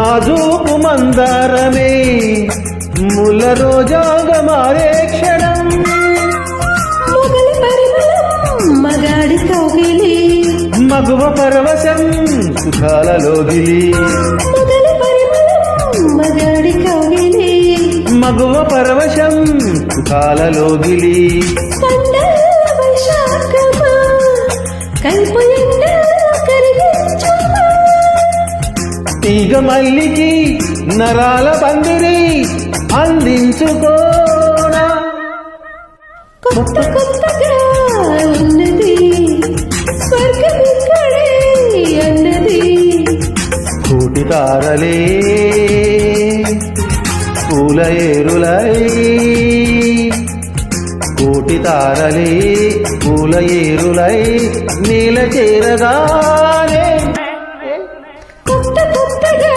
నాజూకు మందారమే ముల్ల రోజాగా మారే క్షణం మొగలి పరిమళం మగాడి కౌగిలి మగువ పరవశం సుఖాలలో గిలి మొగలి పరిమళం మగాడి కౌగిలి మగువ పరవశం సుఖాలలో గిలి పండల వైశాఖమా కైపు ఎండల కరిగించుమా తీగ మల్లికి నరాల పందిరి అందించుకోనా కొత్త కొత్తగా ఉన్నది స్వర్గం ఇక్కడే అన్నది కోటి తారలే పూల ఏరులై కోటి తారలే పూల ఏరులై నీల చేరగానే కొత్త కొత్తగా